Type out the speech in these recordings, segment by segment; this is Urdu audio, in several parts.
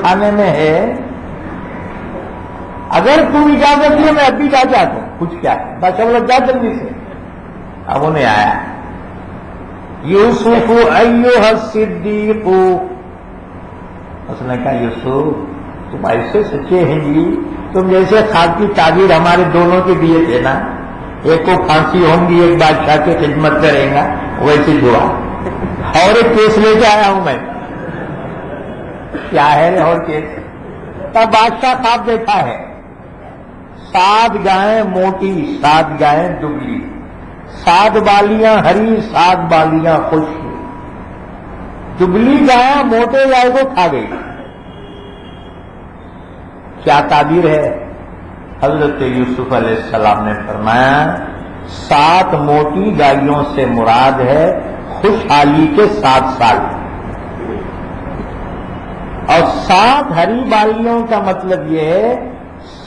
کھانے میں ہے، اگر تم اجازت دے میں اب بھی جا چاہتا ہوں، کچھ کیا ہے بس اب لگ جا جلدی سے. اب انہیں آیا یوسف ایھا الصدیق، اس نے کہا یوسف تم ایسے سچے ہیں جی، تم جیسے خاک کی تعبیر ہمارے دونوں کے دیے تھے نا، ایک کو پھانسی ہوں گی ایک بادشاہ کی خدمت کرے گا، ویسے دعا اور ایک کیس لے کے آیا ہوں میں. کیا ہے اور کیس؟ تب بادشاہ خواب دیکھا ہے 7 گائیں موٹی 7 گائیں دبلی، 7 بالیاں ہری 7 بالیاں خشک. دبلی گائیں موٹے گائے کو کھا گئی. کیا تعبیر ہے؟ حضرت یوسف علیہ السلام نے فرمایا 7 موٹی گائیوں سے مراد ہے خوشحالی کے 7 سال، اور 7 ہری بالیوں کا مطلب یہ ہے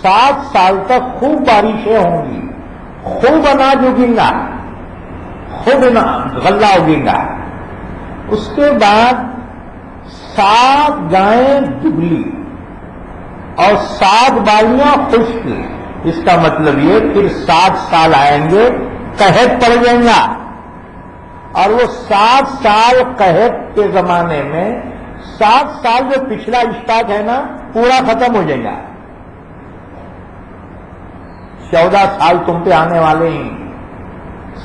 7 سال تک خوب بارشیں ہوں گی، خوب اناج اگے گا، خوب غلہ اگے گا. اس کے بعد 7 گائیں دبلی اور 7 بالیاں خشک. اس کا مطلب یہ پھر 7 سال آئیں گے قحط پڑ جائے گا، اور وہ 7 سال قحط کے زمانے میں 7 سال جو پچھلا اسٹاک ہے نا پورا ختم ہو جائے گا. 14 سال تم پہ آنے والے ہیں،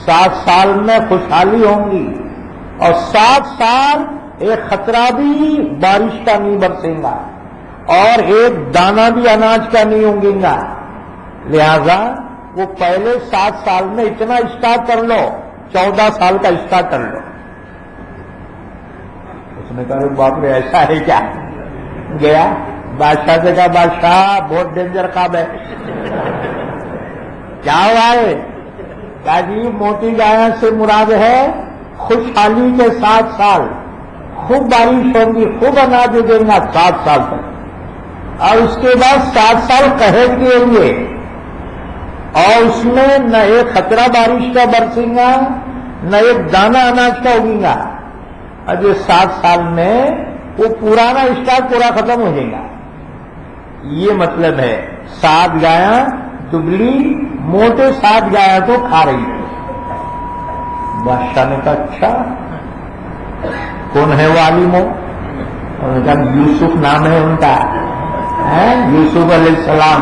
7 سال میں خوشحالی ہوں گی، اور 7 سال ایک خطرہ بھی بارش کا نہیں برسے گا، اور ایک دانہ بھی اناج کا نہیں اگے گا. لہذا وہ پہلے 7 سال میں اتنا اسٹارٹ کر لو، 14 سال کا اسٹارٹ کر لو. اس نے کہا باپ رے ایسا ہے کیا؟ گیا بادشاہ سے کہا بادشاہ بہت ڈینجر خواب ہے. کیا ہوا ہے؟ کہا جی موٹی گائیں سے مراد ہے خوشحالی کے 7 سال، خوب بارش ہوگی، خوب اناج اگے گا 7 سال تک، اور اس کے بعد 7 سال قحط کے ہوں گے، اور اس میں نہ ایک خطرہ بارش کا برسے گا نہ ایک دانہ اناج کا اگے گا. اور یہ 7 سال میں وہ پرانا اسٹاک پورا ختم ہو جائے گا. یہ مطلب ہے 7 گایاں دبلی موٹے 7 گایاں کو کھا رہی ہے. بادشاہ نے کہا اچھا کون ہے وہ عالم ہو؟ انہوں نے کہا یوسف نام ہے ان کا، یوسف علیہ السلام.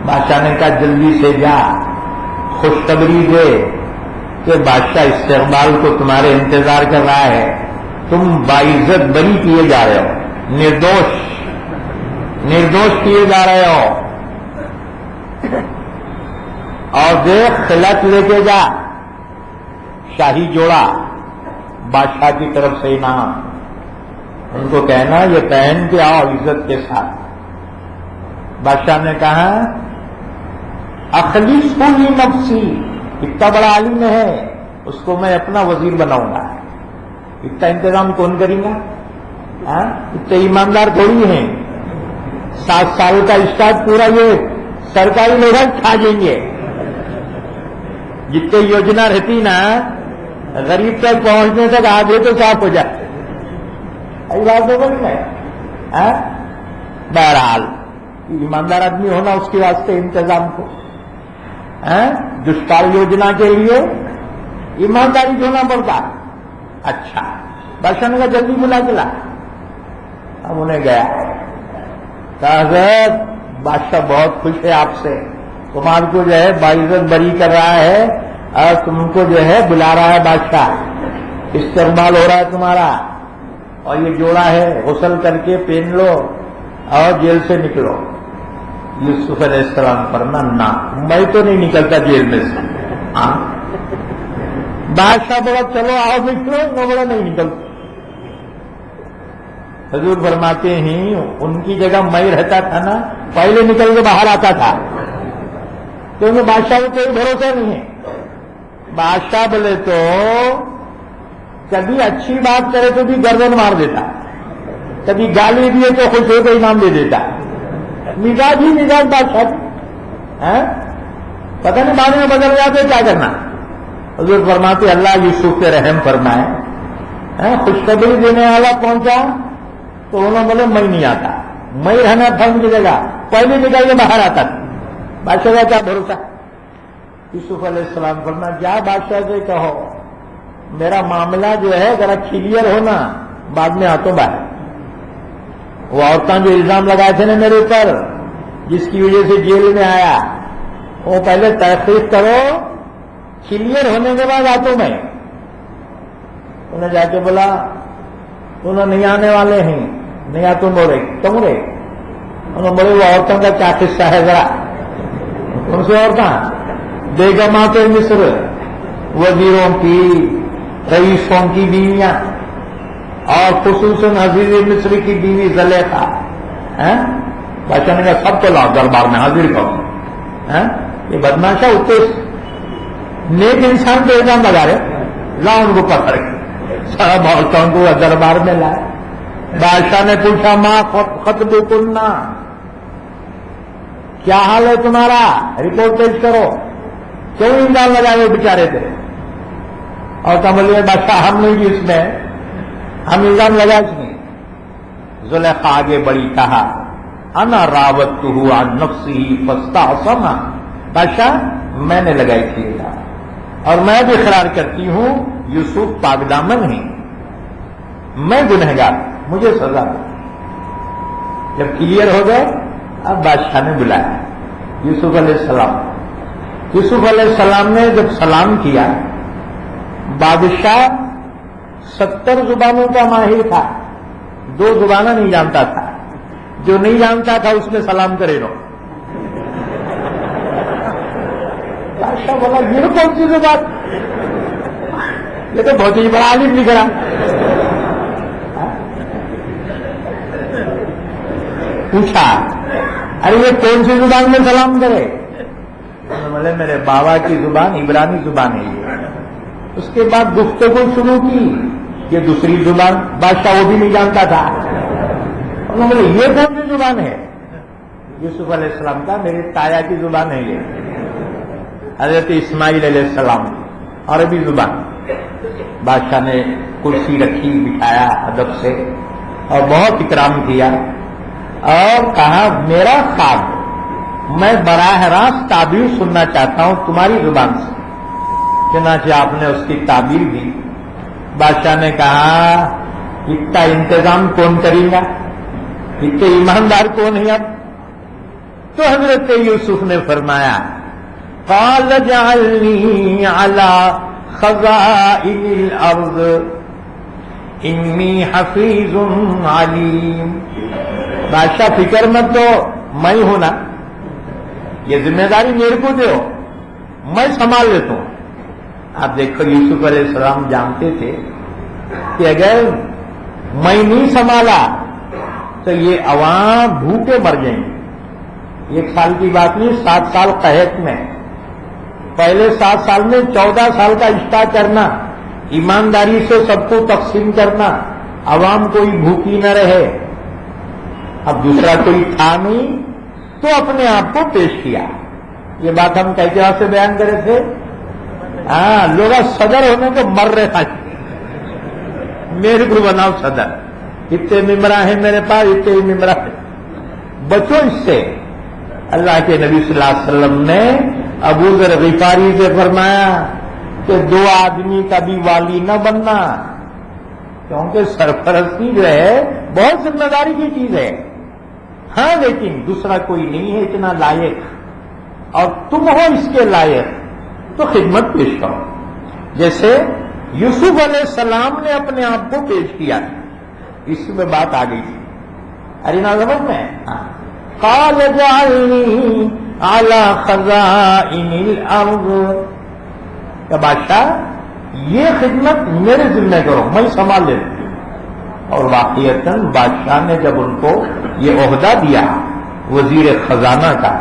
بادشاہ نے کہا جلدی سے جا خوشخبری دے کہ بادشاہ استقبال کو تمہارے انتظار کر رہا ہے، تم باعزت بری کیے جا رہے ہو، نردوش کیے جا رہے ہو. اور دیکھ خلعت لے کے جا، شاہی جوڑا بادشاہ کی طرف سے انعام. ان کو کہنا یہ پہن کے آؤ عزت کے ساتھ. بادشاہ نے کہا اخلیص لی نفسی، اتنا بڑا عالم ہے اس کو میں اپنا وزیر بناؤں گا. اتنا انتظام کون کریں گا؟ اتنے ایماندار تھوڑی ہیں. 7 سال کا اسٹارٹ پورا یہ سرکاری لوگ کھا جائیں گے. جتنے یوجنا رہتی نا غریب تک پہنچنے تک آگے تو صاف ہو جاتے. ایسی بات تو بڑی ہے. بہرحال ایماندار آدمی ہونا اس کے واسطے انتظام کو، دشکال یوجنا کے لیے ایمانداری ہونا پڑتا. اچھا بادشاہ نے کہا جلدی بلا کے لا. اب انہیں گیا کہا حضرت بادشاہ بہت خوش ہے آپ سے، تمہارے کو جو ہے باعزت بری کر رہا ہے، اور تم کو جو ہے بلا رہا ہے بادشاہ، استقبال ہو رہا ہے تمہارا، اور یہ جوڑا ہے غسل کر کے پہن لو اور جیل سے نکلو. یوسف علیہ السلام فرمایا نہ میں تو نہیں نکلتا جیل میں سے. بادشاہ بولا چلو آؤ نکلو، میں بولا نہیں نکلتا. حضور فرماتے ہیں ان کی جگہ میں رہتا تھا نا پہلے نکل کے باہر آتا تھا، کیونکہ بادشاہ کو کوئی بھروسہ نہیں ہے. بادشاہ بولے تو کبھی اچھی بات کرے تو بھی گردن مار دیتا، کبھی گالی دیے تو خوش ہو کے انعام دے دیتا. مزاج ہی مزاج بادشاہ پتہ نہیں بعد میں بدل جاتے کیا کرنا. حضور فرماتے اللہ یوسف پہ رحم فرمائے. خوشخبری دینے والا پہنچا تو انہوں نے بولے میں نہیں آتا، میں رہنا تھا ان کی جگہ، پہلے نکل کے باہر آتا تھا۔ بادشاہ کا کیا بھروسہ؟ یوسف علیہ السلام فرمایا جا بادشاہ سے کہو میرا معاملہ جو ہے ذرا کلیئر ہونا، بعد میں آتا ہوں باہر۔ وہ عورتیں جو الزام لگائے تھے نا میرے اوپر، جس کی وجہ سے جیل میں آیا، وہ پہلے تحقیق کرو، کلیئر ہونے کے بعد آتا ہوں میں۔ انہیں جا کے بولا انہوں نہیں آنے والے ہیں، نہیں آتے بولے تم رہے، انہوں بولے وہ عورتوں کا کیا قصہ ہے ذرا؟ ان سے عورتیں بیگمات مصر، وزیروں کی، رئیسوں کی بیویاں، اور خصوصاً عزیز مصر کی بیوی زلیخا، بادشاہ نے کہا سب کو لاؤ دربار میں حاضر کرو۔ یہ بدماشا اتنے نیک انسان کو الزام لگا رہے، لاؤ ان کو پکڑ کے سب عورتوں کو دربار میں لائے۔ بادشاہ نے پوچھا ماں خطبکنا، کیا حال ہے تمہارا، رپورٹ پیش کرو، کیوں الزام لگائے ہوئے بیچارے تھے؟ اور بولے بادشاہ ہم نہیں جی اس میں، ہم الزام لگا اس میں۔ زلیخا آگے بڑی کہا انا راوتہ عن نفسہ فاستعصم، بادشاہ میں نے لگائی تھی الزام، اور میں بھی اقرار کرتی ہوں یوسف پاک دامن ہے، میں گنہگار، مجھے سزا دو۔ جب کلیئر ہو گئے اب بادشاہ نے بلایا یوسف علیہ السلام۔ یوسف علیہ السلام نے جب سلام کیا، بادشاہ 70 زبانوں کا ماہر تھا، 2 زبانیں نہیں جانتا تھا، جو نہیں جانتا تھا اس میں سلام کرے رہو۔ بادشاہ بولا یہ کون سی زبان، یہ تو بہت ہی بڑا عالم لکھ رہا۔ پوچھا ارے یہ کون سی زبان میں سلام کرے؟ بولے میرے بابا کی زبان عبرانی زبان ہے یہ۔ اس کے بعد گفتگو شروع کی، یہ دوسری زبان، بادشاہ وہ بھی نہیں جانتا تھا۔ انہوں نے بولے یہ کون سی زبان ہے؟ یوسف علیہ السلام کا میرے تایا کی زبان ہے یہ، حضرت اسماعیل علیہ السلام عربی زبان۔ بادشاہ نے کرسی رکھی، بٹھایا ادب سے اور بہت اکرام کیا، اور کہا میرا خواب میں براہ راست تعبیر سننا چاہتا ہوں تمہاری زبان سے۔ چنانچہ آپ نے اس کی تعبیر دی۔ بادشاہ نے کہا اتنا انتظام کون کرے گا، اتنے ایماندار کون ہے اب؟ تو حضرت یوسف نے فرمایا قال اجعلنی علی خزائن الارض انی حفیظ علیم۔ بادشاہ فکر مت دو، میں ہوں نا، یہ ذمہ داری میرے کو دو، میں سنبھال لیتا ہوں۔ آپ دیکھو یوسف علیہ السلام جانتے تھے کہ اگر میں نہیں سنبھالا تو یہ عوام بھوکے مر جائیں گے۔ 1 سال کی بات نہیں، 7 سال قحط میں، پہلے 7 سال میں 14 سال کا اشتہا کرنا، ایمانداری سے سب کو تقسیم کرنا، عوام کوئی بھوکی نہ رہے۔ اب دوسرا کوئی تھا نہیں تو اپنے آپ کو پیش کیا۔ یہ بات ہم کئی جگہ سے بیان کرے تھے، لوگ صدر ہونے کو مر رہے تھا، میرے کو بناؤ صدر، اتنے ممبراں ہیں میرے پاس، اتنے ہی ممبراں ہیں، بچو اس سے۔ اللہ کے نبی صلی اللہ علیہ وسلم نے ابو ذر غفاری سے فرمایا کہ 2 آدمی کا بھی والی نہ بننا، کیونکہ سرپرستی جو ہے بہت ذمہ داری کی چیز ہے۔ ہاں لیکن دوسرا کوئی نہیں ہے اتنا لائق، اور تم ہو اس کے لائق تو خدمت پیش کرو، جیسے یوسف علیہ السلام نے اپنے آپ کو پیش کیا۔ اس میں بات آ گئی تھی، ارے نا سمجھ میں، قال اجعلنی علی خزائن الارض، کہ بادشاہ یہ خدمت میرے ذمہ کرو، میں سنبھال لیتا ہوں۔ اور واقعتاً بادشاہ نے جب ان کو یہ عہدہ دیا وزیر خزانہ کا،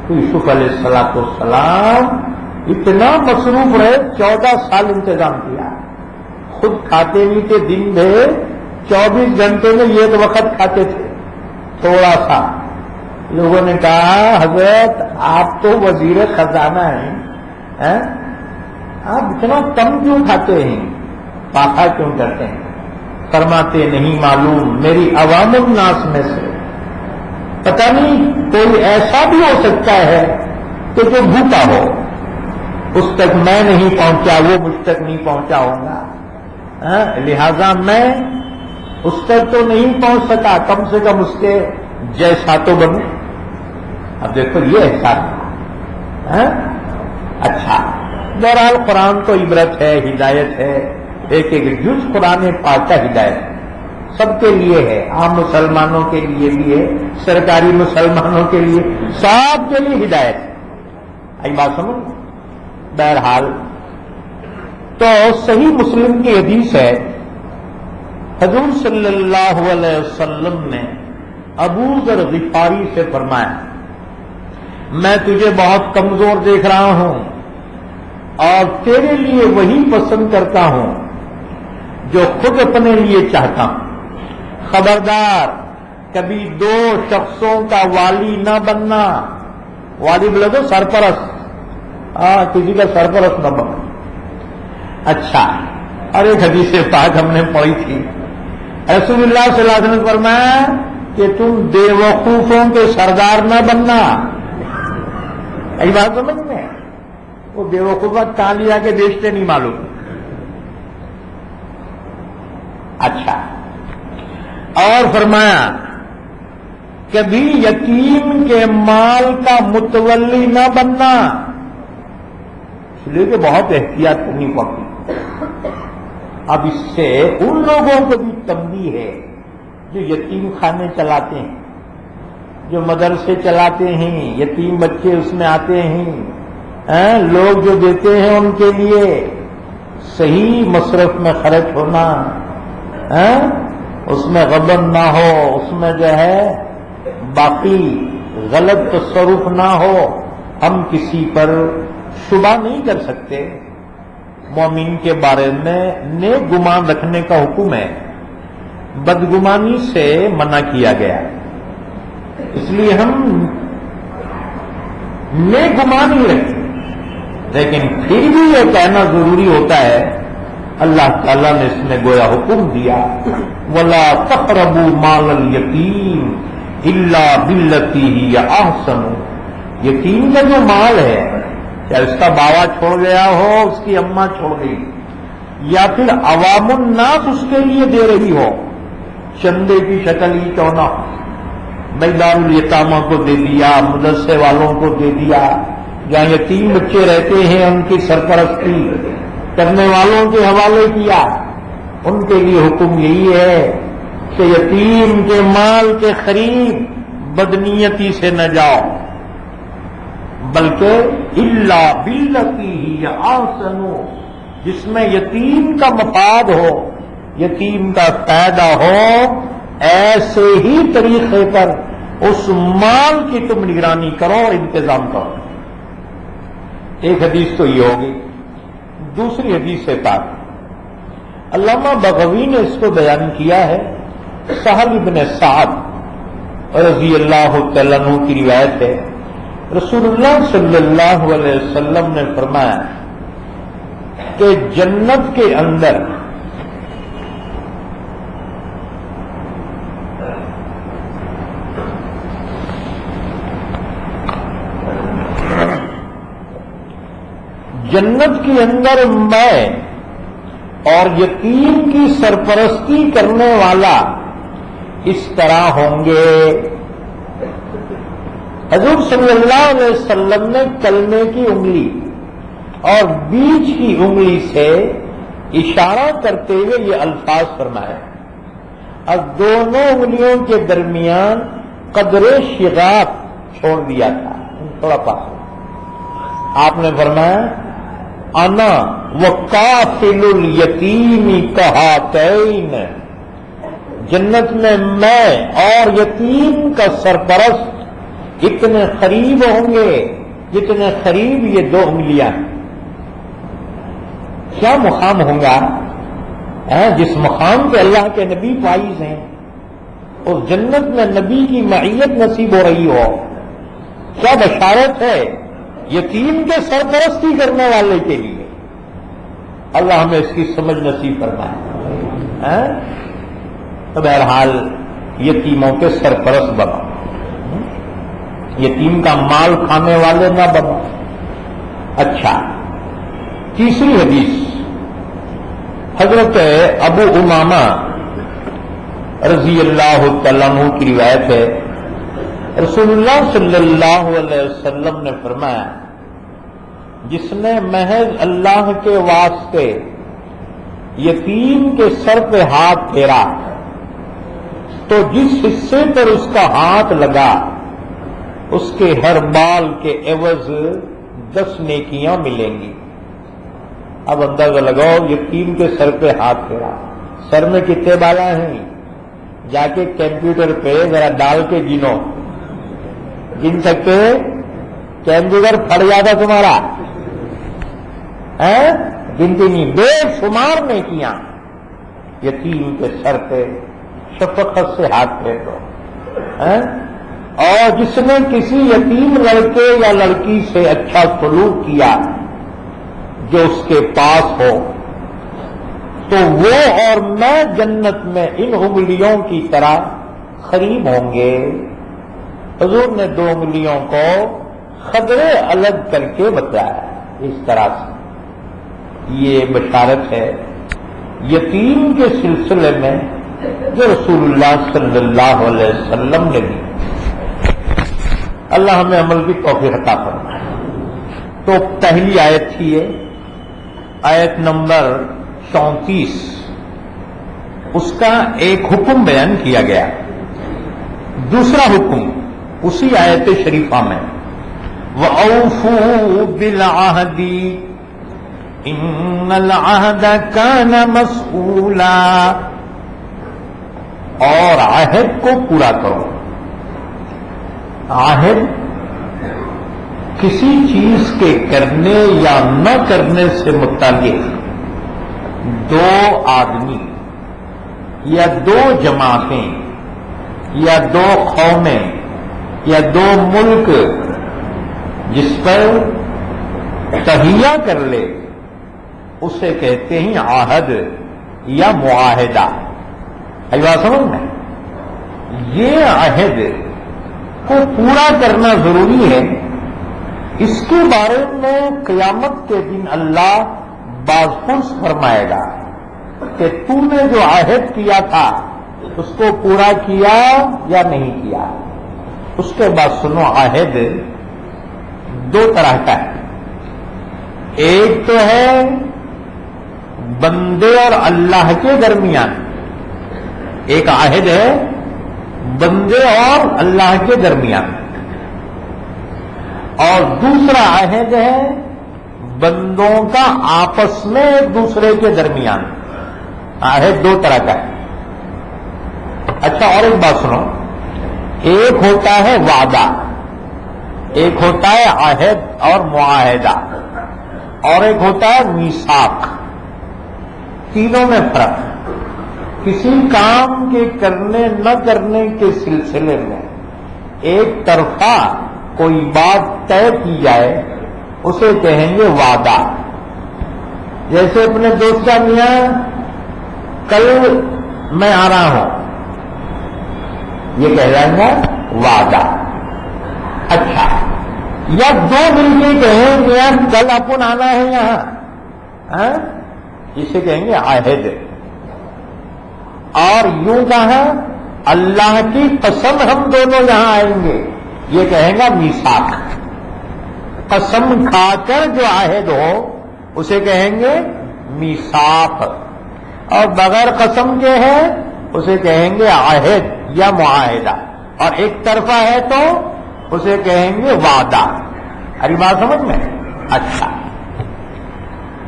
تو یوسف علیہ السلام اتنا مصروف رہے، 14 سال انتظام کیا، خود کھاتے نہیں تھے، دن بھر 24 گھنٹے میں 1 وقت کھاتے تھے تھوڑا سا۔ لوگوں نے کہا حضرت آپ تو وزیر خزانہ ہیں، آپ اتنا کم کیوں کھاتے ہیں، پاخا کیوں کرتے ہیں؟ فرماتے نہیں معلوم میری عوام الناس میں سے پتہ نہیں کوئی ایسا بھی ہو سکتا ہے کہ جو بھوکا ہو، اس تک میں نہیں پہنچا، وہ مجھ تک نہیں پہنچا ہوگا، لہذا میں اس تک تو نہیں پہنچ سکا، کم سے کم اس کے جیسا تو بنوں۔ اب دیکھو یہ احساس، اچھا بہرحال قرآن تو عبرت ہے، ہدایت ہے، ایک ایک جز قرآن پاک کا ہدایت ہے، سب کے لیے ہے، عام مسلمانوں کے لیے بھی ہے، سرکاری مسلمانوں کے لیے، سب کے لیے ہدایت ہے۔ آئی بات سمجھ؟ بہرحال تو صحیح مسلم کی حدیث ہے، حضور صلی اللہ علیہ وسلم نے ابو ذر غفاری سے فرمایا میں تجھے بہت کمزور دیکھ رہا ہوں اور تیرے لیے وہی پسند کرتا ہوں جو خود اپنے لیے چاہتا ہوں، خبردار کبھی دو شخصوں کا والی نہ بننا، والی بولے تو سرپرست، کسی کا سرپرست نہ بننا۔ اچھا، اور ایک حدیث پاک ہم نے پڑھی تھی، رسول اللہ صلی اللہ علیہ وسلم نے فرمایا کہ تم بے وقوفوں کے سردار نہ بننا۔ ایسی بات سمجھ میں؟ وہ بے وقوفت کہاں لے جا کے بیچتے نہیں معلوم۔ اچھا، اور فرمایا کبھی یتیم کے مال کا متولی نہ بننا، اس لیے کہ بہت احتیاط کرنی پڑتی۔ اب اس سے ان لوگوں کو بھی تنبیہ ہے جو یتیم خانے چلاتے ہیں، جو مدرسے چلاتے ہیں، یتیم بچے اس میں آتے ہیں، لوگ جو دیتے ہیں ان کے لیے صحیح مصرف میں خرچ ہونا، اس میں غبن نہ ہو، اس میں جو ہے باقی غلط تصرف نہ ہو۔ ہم کسی پر شبہ نہیں کر سکتے، مومن کے بارے میں نیک گمان رکھنے کا حکم ہے، بدگمانی سے منع کیا گیا، اس لیے ہم نیک گمان ہی رکھیں، لیکن پھر بھی یہ کہنا ضروری ہوتا ہے، اللہ تعالیٰ نے اس میں گویا حکم دیا وَلَا تَقْرَبُوا مَالَ الْيَتِيمِ إِلَّا بِالَّتِي هِيَ أَحْسَنُ۔ یتیم کا جو مال ہے، چاہے اس کا بابا چھوڑ گیا ہو، اس کی اماں چھوڑ گئی، یا پھر عوام الناس اس کے لیے دے رہی ہو، چندے کی شکل ہی کیوں نہ ہو، دار الیتامہ کو دے دیا، مدرسے والوں کو دے دیا، جہاں یتیم بچے رہتے ہیں ان کی سرپرستی کرنے والوں کے حوالے کیا۔ ان کے لیے حکم یہی ہے کہ یتیم کے مال کے قریب بدنیتی سے نہ جاؤ، بلکہ الا باللتی ہی احسن، جس میں یتیم کا مفاد ہو، یتیم کا فائدہ ہو، ایسے ہی طریقے پر اس مال کی تم نگرانی کرو اور انتظام کرو۔ ایک حدیث تو یہ ہوگی، دوسری حدیث سے پاک علامہ بغوی نے اس کو بیان کیا ہے، سہل بن سعد رضی اللہ تعالیٰ عنہ کی روایت ہے، رسول اللہ صلی اللہ علیہ وسلم نے فرمایا کہ جنت کے اندر میں اور یتیم کی سرپرستی کرنے والا اس طرح ہوں گے۔ حضور صلی اللہ علیہ وسلم نے کلمے کی انگلی اور بیچ کی انگلی سے اشارہ کرتے ہوئے یہ الفاظ فرمایا، اور دونوں انگلیوں کے درمیان قدر شغاف چھوڑ دیا تھا، تھوڑا پاس۔ آپ نے فرمایا انا وقافل الیتیم کہاتین، جنت میں اور یتیم کا سرپرست اتنے قریب ہوں گے جتنے قریب یہ دو انگلیاں۔ کیا مقام ہوگا جس مقام کے اللہ کے نبی فائز ہیں، اس جنت میں نبی کی معیت نصیب ہو رہی ہو، کیا بشارت ہے یتیم کے سرپرستی کرنے والے کے لیے۔ اللہ ہمیں اس کی سمجھ نصیب فرمائے۔ تو بہرحال یتیموں کے سرپرست بنو، یتیم کا مال کھانے والے نہ بنو۔ اچھا، تیسری حدیث حضرت ابو امامہ رضی اللہ تعالیٰ عنہ کی روایت ہے، رسول اللہ صلی اللہ علیہ وسلم نے فرمایا، جس نے محض اللہ کے واسطے یتیم کے سر پہ ہاتھ پھیرا تو جس حصے پر اس کا ہاتھ لگا اس کے ہر بال کے عوض 10 نیکیاں ملیں گی۔ اب اندازہ لگاؤ، یتیم کے سر پہ ہاتھ پھیرا، سر میں کتنے بالا ہیں؟ جا کے کمپیوٹر پہ ذرا ڈال کے گنو، گن سکتے؟ کمپیوٹر پھٹ جاتا تمہارا، گنتی نہیں، بے شمار نیکیاں یتیم کے سر پہ شفقت سے ہاتھ پھیر دو۔ اور جس نے کسی یتیم لڑکے یا لڑکی سے اچھا سلوک کیا جو اس کے پاس ہو تو وہ اور میں جنت میں ان انگلیوں کی طرح قریب ہوں گے۔ حضور نے 2 انگلیوں کو خدرے الگ کر کے بتایا اس طرح سے۔ یہ بشارت ہے یتیم کے سلسلے میں جو رسول اللہ صلی اللہ علیہ وسلم نے دی۔ اللہ ہمیں عمل کی توفیق عطا فرمائے۔ تو پہلی آیت تھی یہ، آیت نمبر 34، اس کا ایک حکم بیان کیا گیا۔ دوسرا حکم اسی آیت شریفہ میں، وَأَوْفُوا بِالْعَهْدِ إِنَّ الْعَهْدَ كَانَ مَسْئُولًا، اور عہد کو پورا کرو۔ عہد کسی چیز کے کرنے یا نہ کرنے سے متعلق 2 آدمی یا 2 جماعتیں یا 2 قومیں یا 2 ملک جس پر تہیہ کر لے اسے کہتے ہیں عہد یا معاہدہ۔ بات سمجھ میں؟ یہ عہد کو پورا کرنا ضروری ہے۔ اس کے بارے میں قیامت کے دن اللہ بازپرس فرمائے گا کہ تو نے جو عہد کیا تھا اس کو پورا کیا یا نہیں کیا۔ اس کے بعد سنو، عہد 2 طرح کا ہے۔ ایک تو ہے بندے اور اللہ کے درمیان، ایک عہد ہے بندے اور اللہ کے درمیان، اور دوسرا عہد ہے بندوں کا آپس میں ایک دوسرے کے درمیان۔ عہد 2 طرح کا ہے۔ اچھا، اور ایک بات سنو، ایک ہوتا ہے وعدہ، ایک ہوتا ہے عہد اور معاہدہ، اور ایک ہوتا ہے میثاق۔ تینوں میں فرق ہے۔ کسی کام کے کرنے نہ کرنے کے سلسلے میں ایک طرفہ کوئی بات طے کی جائے اسے کہیں گے وعدہ۔ جیسے اپنے دوست کا میاں کل میں آ رہا ہوں، یہ کہلائیں گا وعدہ۔ اچھا، یا 2 مل کے کہیں میاں کل اپن آنا ہے یہاں، اسے کہیں گے عہد۔ اور یوں کہا اللہ کی قسم ہم دونوں یہاں آئیں گے، یہ کہیں گا میثاق۔ قسم کھا کر جو عہد ہو اسے کہیں گے میثاق، اور بغیر قسم کے ہے اسے کہیں گے عہد یا معاہدہ، اور ایک طرفہ ہے تو اسے کہیں گے وعدہ۔ ارے بات سمجھ میں؟ اچھا،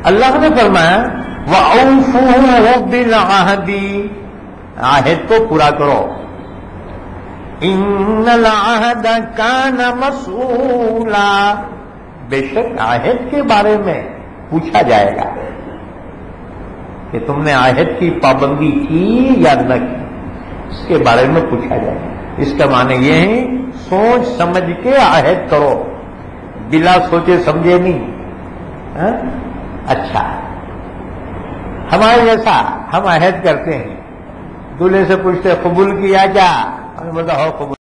اللہ نے فرمایا وَأَوْفُوا بِالْعَهْدِ، عہد کو پورا کرو۔ ان العہد کان مسئولا، بے شک عہد کے بارے میں پوچھا جائے گا کہ تم نے عہد کی پابندی کی یا نہ کی، اس کے بارے میں پوچھا جائے گا۔ اس کا معنی یہ ہے سوچ سمجھ کے عہد کرو، بلا سوچے سمجھے نہیں۔ اچھا، ہمارے جیسا ہم عہد کرتے ہیں دولہے سے پوچھتے قبول کیا کیا؟ بولتا ہو قبول